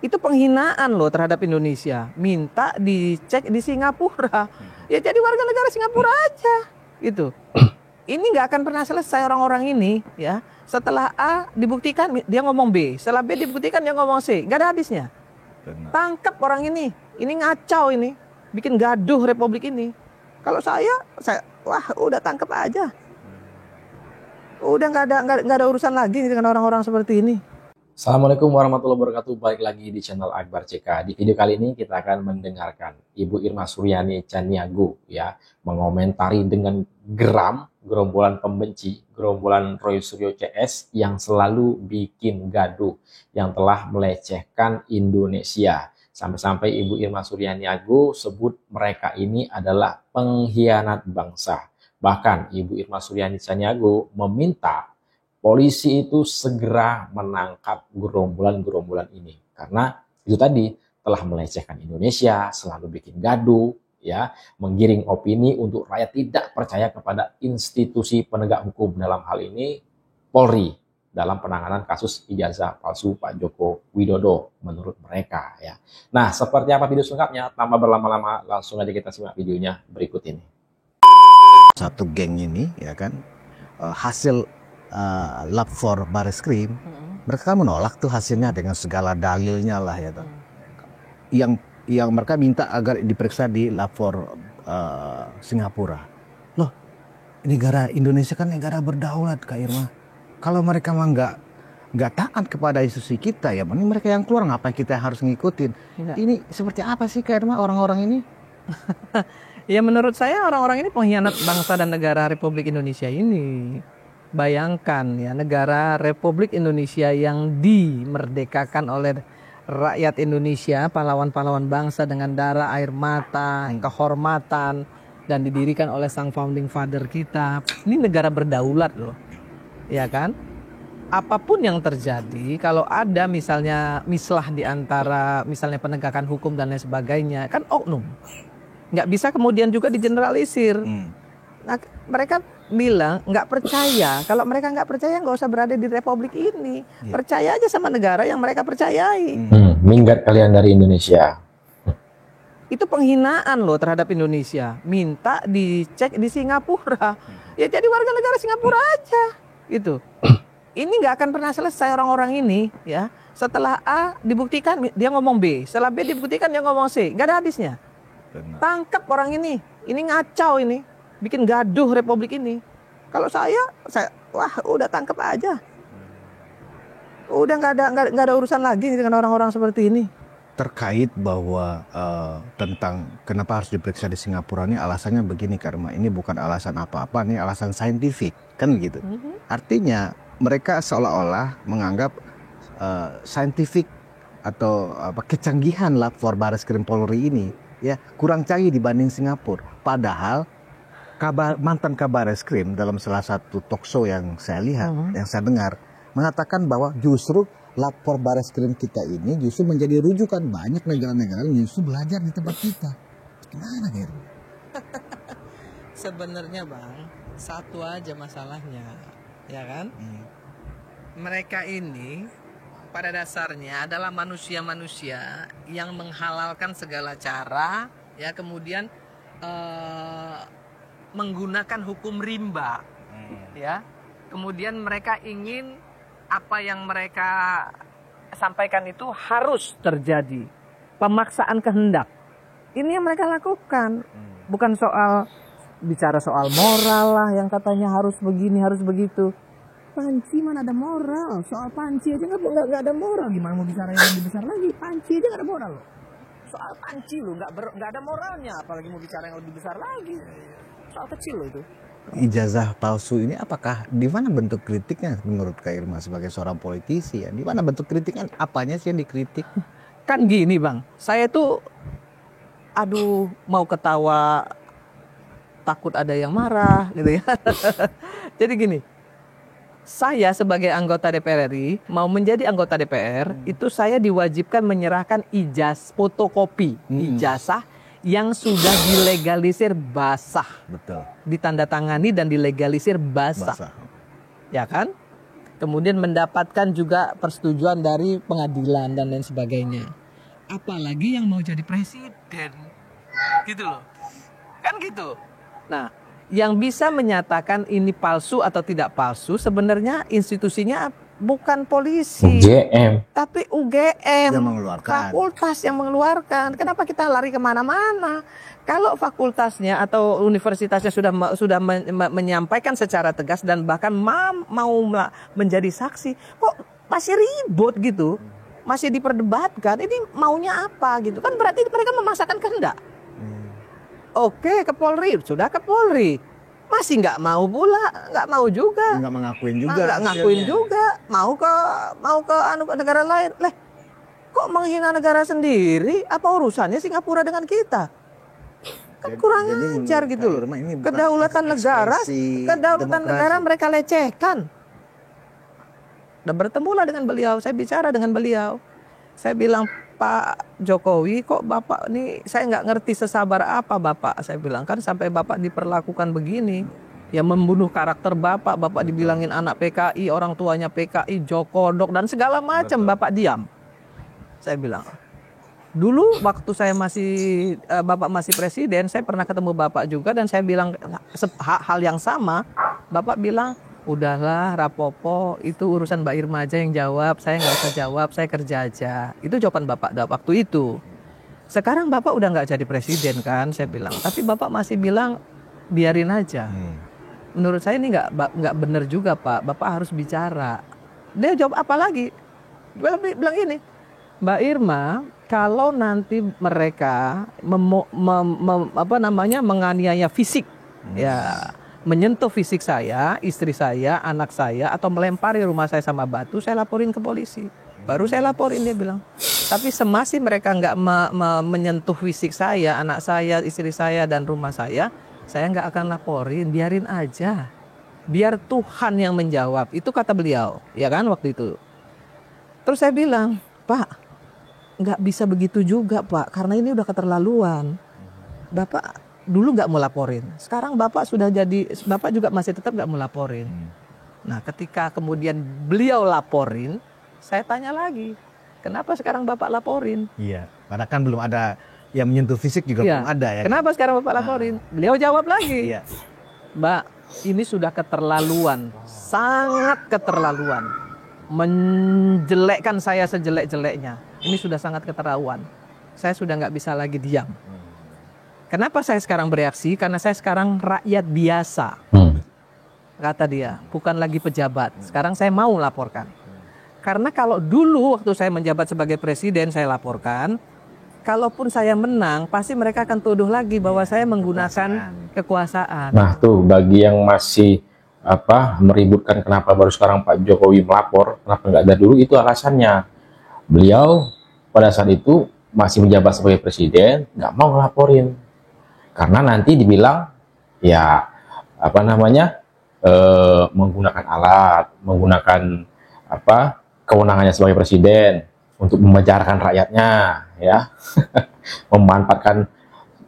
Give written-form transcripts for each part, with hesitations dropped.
Itu penghinaan loh terhadap Indonesia. Minta dicek di Singapura. Ya jadi warga negara Singapura aja. Gitu. Ini nggak akan pernah selesai orang-orang ini ya. Setelah A dibuktikan dia ngomong B. Setelah B dibuktikan dia ngomong C. Nggak ada habisnya. Tangkap orang ini. Ini ngacau ini. Bikin gaduh Republik ini. Kalau saya wah udah tangkap aja. Udah nggak ada urusan lagi dengan orang-orang seperti ini. Assalamualaikum warahmatullahi wabarakatuh. Balik lagi di channel Akbar CK. Di video kali ini kita akan mendengarkan Ibu Irma Suryani Chaniago ya mengomentari dengan geram gerombolan pembenci, gerombolan Roy Suryo CS yang selalu bikin gaduh, yang telah melecehkan Indonesia. Sampai-sampai Ibu Irma Suryaniago sebut mereka ini adalah pengkhianat bangsa. Bahkan Ibu Irma Suryani Chaniago meminta polisi itu segera menangkap gerombolan-gerombolan ini. Karena itu tadi telah melecehkan Indonesia, selalu bikin gaduh, ya, menggiring opini untuk rakyat tidak percaya kepada institusi penegak hukum, dalam hal ini Polri, dalam penanganan kasus ijazah palsu Pak Joko Widodo menurut mereka. Ya. Nah, seperti apa video selengkapnya? Tanpa berlama-lama, langsung aja kita simak videonya berikut ini. Satu geng ini, ya kan, hasil lab for Bareskrim, mereka menolak tuh hasilnya dengan segala dalilnya lah ya tuh. Yang mereka minta agar diperiksa di lab for Singapura. Loh, negara Indonesia kan negara berdaulat, Kak Irma. Kalau mereka mah nggak taat kepada institusi kita, ya mending mereka yang keluar, ngapain kita harus ngikutin? Ya. Ini seperti apa sih, Kak Irma, orang-orang ini? Ya menurut saya orang-orang ini pengkhianat bangsa dan negara Republik Indonesia ini. Bayangkan ya, negara Republik Indonesia yang dimerdekakan oleh rakyat Indonesia, pahlawan-pahlawan bangsa dengan darah, air mata, kehormatan, dan didirikan oleh sang founding father kita. Ini negara berdaulat loh, ya kan? Apapun yang terjadi, kalau ada misalnya mislah di antara misalnya penegakan hukum dan lain sebagainya, kan oknum. Nggak bisa kemudian juga digeneralisir. Nah, mereka bilang nggak percaya. Kalau mereka nggak percaya, nggak usah berada di Republik ini. Percaya aja sama negara yang mereka percayai. Minggat kalian dari Indonesia. Itu penghinaan loh terhadap Indonesia. Minta dicek di Singapura. Ya jadi warga negara Singapura aja. Gitu. Ini nggak akan pernah selesai orang-orang ini. Ya. Setelah A dibuktikan dia ngomong B. Setelah B dibuktikan dia ngomong C. Nggak ada habisnya. Tangkap orang ini. Ini ngacau ini. Bikin gaduh Republik ini. Kalau saya wah udah tangkap aja. Udah nggak ada urusan lagi dengan orang-orang seperti ini. Terkait bahwa tentang kenapa harus diperiksa di Singapura, ini alasannya begini, Karma. Ini bukan alasan apa-apa, ini alasan saintifik, kan gitu. Artinya mereka seolah-olah menganggap saintifik atau kecanggihan lab for Bareskrim Polri ini ya kurang canggih dibanding Singapura. Padahal mantan Kabar Eskrim dalam salah satu talkshow yang saya lihat, yang saya dengar, mengatakan bahwa justru lapor Bareskrim kita ini justru menjadi rujukan banyak negara-negara yang justru belajar di tempat kita. Gimana, Ger? Sebenarnya Bang, satu aja masalahnya, ya kan? Mereka ini pada dasarnya adalah manusia-manusia yang menghalalkan segala cara, ya kemudian menggunakan hukum rimba, ya. Kemudian mereka ingin apa yang mereka sampaikan itu harus terjadi, pemaksaan kehendak. Ini yang mereka lakukan, bukan soal bicara soal moral lah yang katanya harus begini harus begitu. Panci mana ada moral? Soal panci aja nggak ada moral. Gimana mau bicara yang lebih besar lagi? Panci aja nggak ada moral. Soal panci lo nggak ada moralnya, apalagi mau bicara yang lebih besar lagi. Soal kecil loh itu. Ijazah palsu ini apakah di mana bentuk kritiknya menurut Kak Irma sebagai seorang politisi ya? Di mana bentuk kritiknya? Apanya sih yang dikritik? Kan gini Bang, saya tuh mau ketawa takut ada yang marah gitu ya. Jadi gini, saya sebagai anggota DPR RI mau menjadi anggota DPR itu saya diwajibkan menyerahkan fotokopi ijazah yang sudah dilegalisir basah. Betul. Ditandatangani dan dilegalisir basah. Ya kan? kemudian mendapatkan juga persetujuan dari pengadilan dan lain sebagainya. Apalagi yang mau jadi presiden, gitu loh, kan gitu. Nah, yang bisa menyatakan ini palsu atau tidak palsu sebenarnya institusinya bukan polisi, UGM, tapi UGM, Yang mengeluarkan. fakultas yang mengeluarkan. Kenapa kita lari kemana-mana? Kalau fakultasnya atau universitasnya sudah menyampaikan secara tegas dan bahkan mau menjadi saksi, kok masih ribut gitu, masih diperdebatkan. Ini maunya apa gitu? Kan berarti mereka memaksakan kehendak. Oke, ke Polri, sudah ke Polri. Masih nggak mau pula, nggak mau juga. Nggak mengakuin juga. Nggak ngakuin juga. Mau ke negara lain. Leh, kok menghina negara sendiri? Apa urusannya Singapura dengan kita? Kan kurang ajar gitu loh. Kedaulatan negara mereka lecehkan. Dan bertemulah dengan beliau, saya bicara dengan beliau. Saya bilang, Pak Jokowi, kok Bapak ini saya nggak ngerti sesabar apa Bapak. Saya bilang, kan sampai Bapak diperlakukan begini. Ya membunuh karakter Bapak. Bapak dibilangin anak PKI, orang tuanya PKI, Jokodok, dan segala macam. Bapak diam. Saya bilang, dulu waktu saya Bapak masih presiden, saya pernah ketemu Bapak juga. Dan saya bilang hal yang sama. Bapak bilang, udahlah Rapopo, itu urusan Mbak Irma aja yang jawab, saya nggak usah jawab, saya kerja aja. Itu jawaban Bapak waktu itu. Sekarang Bapak udah nggak jadi presiden kan, saya bilang. Tapi Bapak masih bilang biarin aja. Menurut saya ini nggak benar juga Pak. Bapak harus bicara. Dia jawab apa lagi? Dia bilang gini, Mbak Irma, kalau nanti mereka menganiaya fisik, ya. Menyentuh fisik saya, istri saya, anak saya, atau melempari rumah saya sama batu, saya laporin ke polisi. Baru saya laporin, dia bilang. Tapi semasi mereka nggak menyentuh fisik saya, anak saya, istri saya, dan rumah saya nggak akan laporin, biarin aja. Biar Tuhan yang menjawab. Itu kata beliau, ya kan waktu itu. Terus saya bilang, Pak, nggak bisa begitu juga Pak, karena ini udah keterlaluan. Bapak dulu nggak mau laporin, sekarang Bapak juga masih tetap nggak mau laporin. Nah, ketika kemudian beliau laporin, saya tanya lagi, kenapa sekarang Bapak laporin? Iya, karena kan belum ada yang menyentuh fisik juga belum ada ya. Kenapa sekarang Bapak laporin? Beliau jawab lagi, Iya. Mbak, ini sudah keterlaluan, sangat keterlaluan, menjelekkan saya sejelek-jeleknya. Ini sudah sangat keterlaluan. Saya sudah nggak bisa lagi diam. Kenapa saya sekarang bereaksi? Karena saya sekarang rakyat biasa. Kata dia, bukan lagi pejabat. Sekarang saya mau laporkan. Karena kalau dulu waktu saya menjabat sebagai presiden saya laporkan, kalaupun saya menang, pasti mereka akan tuduh lagi bahwa saya menggunakan kekuasaan. Nah tuh, bagi yang masih meributkan kenapa baru sekarang Pak Jokowi melapor, kenapa nggak dari dulu, itu alasannya. Beliau pada saat itu masih menjabat sebagai presiden, nggak mau ngelaporin. Karena nanti dibilang ya menggunakan alat, menggunakan kewenangannya sebagai presiden untuk memenjarakan rakyatnya, ya, memanfaatkan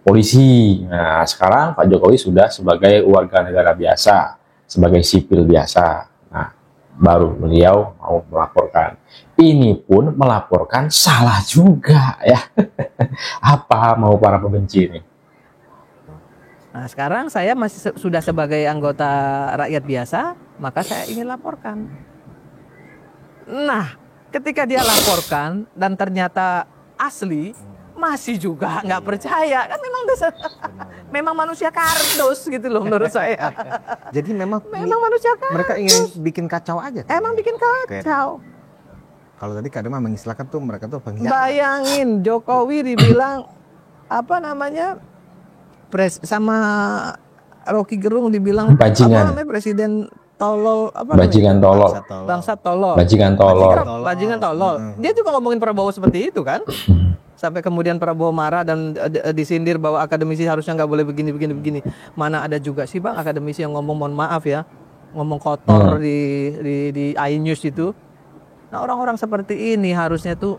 polisi. Nah, sekarang Pak Jokowi sudah sebagai warga negara biasa, sebagai sipil biasa. Nah, baru beliau mau melaporkan. Ini pun melaporkan salah juga, ya. Apa mau para pembenci ini? Nah, sekarang saya sudah sebagai anggota rakyat biasa, maka saya ingin laporkan. Nah, ketika dia laporkan dan ternyata asli, masih juga nggak percaya. Kan memang manusia kardus gitu loh menurut saya. Jadi memang manusia kardus. Mereka ingin bikin kacau aja. Emang bikin kacau. Kalau tadi Kak Irma mengistilahkan tuh mereka tuh pengkhianat. Bayangin Jokowi dibilang sama Rocky Gerung dibilang bajingan. Presiden tolol, bajingan tolol, bangsat tolol, bajingan tolol. Dia juga ngomongin Prabowo seperti itu kan. Sampai kemudian Prabowo marah dan disindir bahwa akademisi harusnya nggak boleh begini. Mana ada juga sih Bang akademisi yang ngomong mohon maaf ya, ngomong kotor di iNews itu. Nah, orang-orang seperti ini harusnya tuh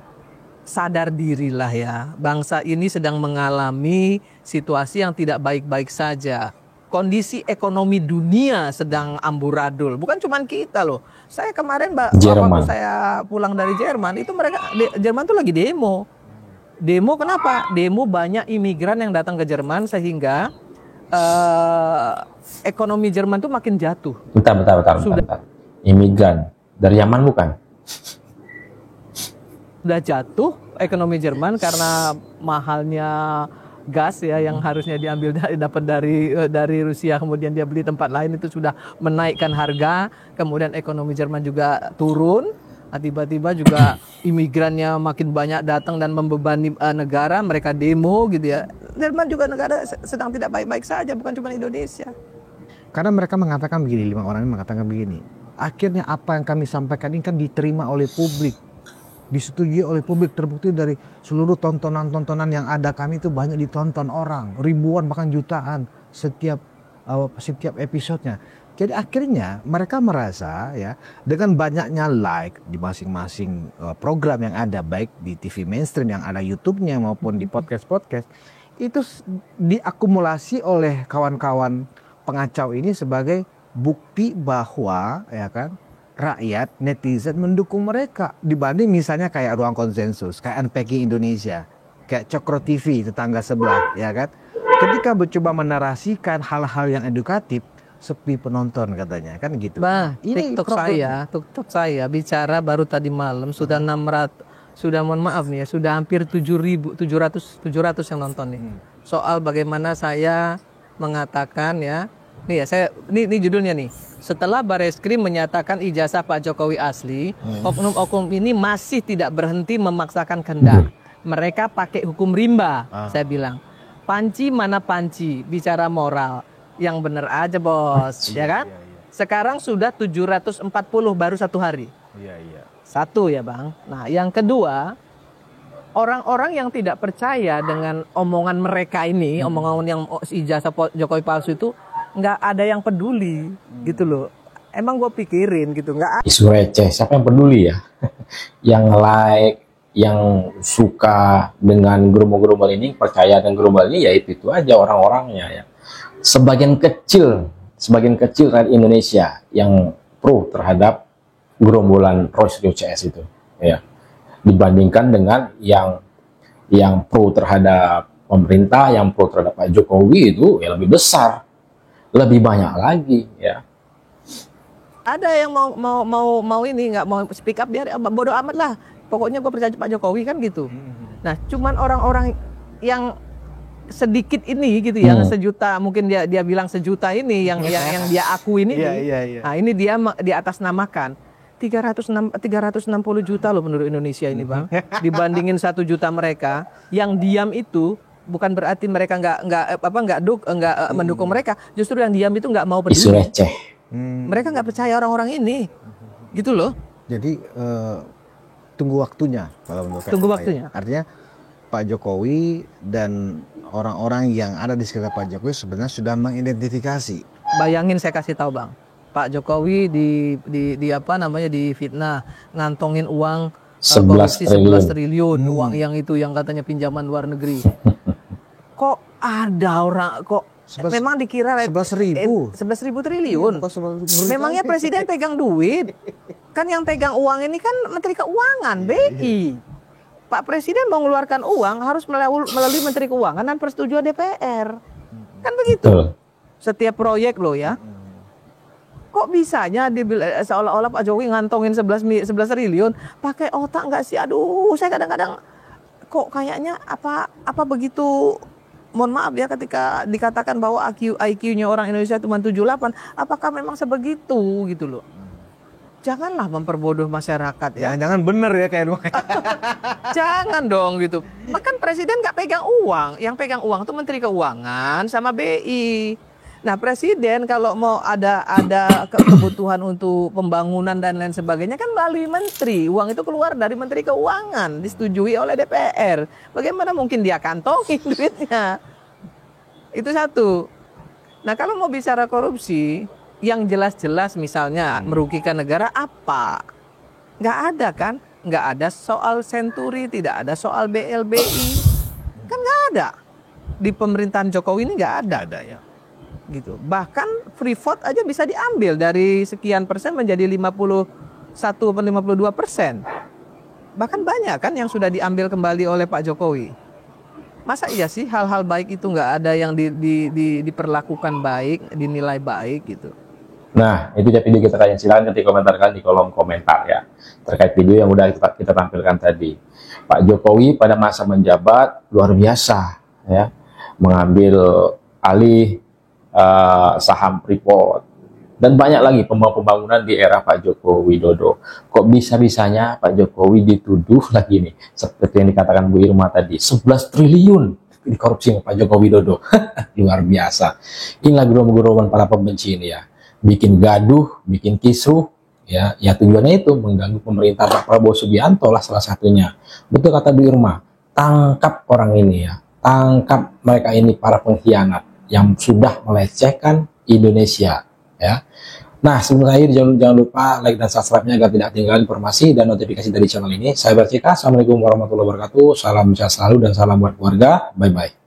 sadar dirilah ya. Bangsa ini sedang mengalami situasi yang tidak baik-baik saja. kondisi ekonomi dunia sedang amburadul. Bukan cuma kita loh. Saya kemarin Jerman. waktu saya pulang dari Jerman, itu Jerman tuh lagi demo. Demo kenapa? Demo banyak imigran yang datang ke Jerman sehingga ekonomi Jerman tuh makin jatuh. Bentar. Imigran dari Yaman bukan? Sudah jatuh ekonomi Jerman karena mahalnya gas ya yang harusnya dapat dari Rusia, kemudian dia beli tempat lain, itu sudah menaikkan harga. Kemudian ekonomi Jerman juga turun. Tiba-tiba juga imigrannya makin banyak datang dan membebani negara, mereka demo gitu ya. Jerman juga negara sedang tidak baik-baik saja, bukan cuma Indonesia. Karena mereka mengatakan begini, 5 orang ini mengatakan begini. Akhirnya apa yang kami sampaikan ini kan diterima oleh publik, disetujui oleh publik, terbukti dari seluruh tontonan-tontonan yang ada kami itu banyak ditonton orang, ribuan bahkan jutaan setiap episodenya. Jadi akhirnya mereka merasa ya dengan banyaknya like di masing-masing program yang ada, baik di TV mainstream yang ada YouTube-nya maupun di podcast-podcast, itu diakumulasi oleh kawan-kawan pengacau ini sebagai bukti bahwa ya kan rakyat, netizen mendukung mereka dibanding misalnya kayak Ruang Konsensus, kayak Unpacking Indonesia, kayak Cokro TV tetangga sebelah ya kan. Ketika mencoba menarasikan hal-hal yang edukatif, sepi penonton katanya kan gitu. Ini TikTok saya bicara baru tadi malam sudah 600, sudah mohon maaf nih ya, sudah hampir 700 yang nonton nih. Soal bagaimana saya mengatakan ya, nih ya saya ini judulnya nih. Setelah Bareskrim menyatakan ijazah Pak Jokowi asli, oknum-oknum ini masih tidak berhenti memaksakan kehendak. Mereka pakai hukum rimba, saya bilang. Panci mana panci, bicara moral. Yang bener aja bos, ya kan? Sekarang sudah 740 baru 1 hari. Satu ya bang. Nah yang kedua, orang-orang yang tidak percaya dengan omongan mereka ini, omongan yang ijazah Jokowi palsu itu, nggak ada yang peduli gitu loh. Emang gue pikirin gitu, nggak. Isu receh, siapa yang peduli ya? Yang like, yang suka dengan gerombol-gerombol ini, percaya dengan gerombol ini, ya itu aja orang-orangnya ya. Sebagian kecil rakyat Indonesia yang pro terhadap gerombolan Rolls Royce CS itu ya, dibandingkan dengan yang pro terhadap pemerintah, yang pro terhadap Pak Jokowi itu ya lebih besar, lebih banyak lagi ya. Ada yang mau ini nggak mau speak up, biar bodoh amat lah, pokoknya gue percaya Pak Jokowi kan gitu. Nah cuman orang-orang yang sedikit ini gitu yang sejuta, mungkin dia bilang sejuta ini yang dia akuin ini. Nah ini dia di atas namakan 360 juta loh penduduk Indonesia ini bang. Dibandingin 1 juta mereka yang diam itu, bukan berarti mereka nggak mendukung mereka, justru yang diam itu nggak mau peduli. Isu receh. Mereka nggak percaya orang-orang ini, gitu loh. Jadi tunggu waktunya kalau menurut Tunggu waktunya. Artinya Pak Jokowi dan orang-orang yang ada di sekitar Pak Jokowi sebenarnya sudah mengidentifikasi. Bayangin saya kasih tahu bang, Pak Jokowi di apa namanya di fitnah ngantongin uang 11 triliun uang yang itu yang katanya pinjaman luar negeri. Kok ada orang memang dikira 11.000 triliun. Memangnya presiden pegang duit? Kan yang pegang uang ini kan Menteri Keuangan, BI. Pak Presiden mau mengeluarkan uang harus melalui Menteri Keuangan dan persetujuan DPR. Kan begitu. Setiap proyek loh ya. Kok bisanya seolah-olah Pak Jokowi ngantongin 11 triliun, pakai otak nggak sih? Aduh, saya kadang-kadang kok kayaknya apa begitu, mohon maaf ya, ketika dikatakan bahwa IQ-nya orang Indonesia cuma 78, apakah memang sebegitu gitu loh. Janganlah memperbodoh masyarakat ya. Jangan bener ya kayak Jangan dong gitu. Bahkan presiden nggak pegang uang. Yang pegang uang itu Menteri Keuangan sama BI. Nah presiden kalau mau ada kebutuhan untuk pembangunan dan lain sebagainya kan melalui menteri. Uang itu keluar dari Menteri Keuangan, disetujui oleh DPR. Bagaimana mungkin dia kantongin duitnya? Itu satu. Nah kalau mau bicara korupsi, yang jelas-jelas misalnya merugikan negara apa? Nggak ada kan? Nggak ada soal Senturi, tidak ada soal BLBI. Kan nggak ada. Di pemerintahan Jokowi ini nggak ada ya. gitu. Bahkan free vote aja bisa diambil dari sekian persen menjadi 51-52%. Bahkan banyak kan yang sudah diambil kembali oleh Pak Jokowi. Masa iya sih hal-hal baik itu nggak ada yang diperlakukan baik, dinilai baik gitu. Nah, itu dia video kita kalian. Silahkan ketik komentar kalian di kolom komentar ya. Terkait video yang udah kita tampilkan tadi. Pak Jokowi pada masa menjabat luar biasa ya. Mengambil alih saham Freeport. Dan banyak lagi pembangunan di era Pak Joko Widodo. Kok bisa-bisanya Pak Jokowi dituduh lagi nih, seperti yang dikatakan Bu Irma tadi, 11 triliun dikorupsi Pak Joko Widodo. Luar biasa. Inilah gerombolan para pembenci ini ya. Bikin gaduh, bikin kisruh, ya tujuannya itu mengganggu pemerintah Pak Prabowo Subianto lah salah satunya. Betul kata Bu Irma, tangkap orang ini ya, tangkap mereka ini para pengkhianat yang sudah melecehkan Indonesia ya. Nah, sebelum akhir jangan lupa like dan subscribe-nya agar tidak ketinggalan informasi dan notifikasi dari channel ini. Saya Akbar CK, Assalamualaikum warahmatullahi wabarakatuh, salam sehat selalu dan salam buat keluarga, bye bye.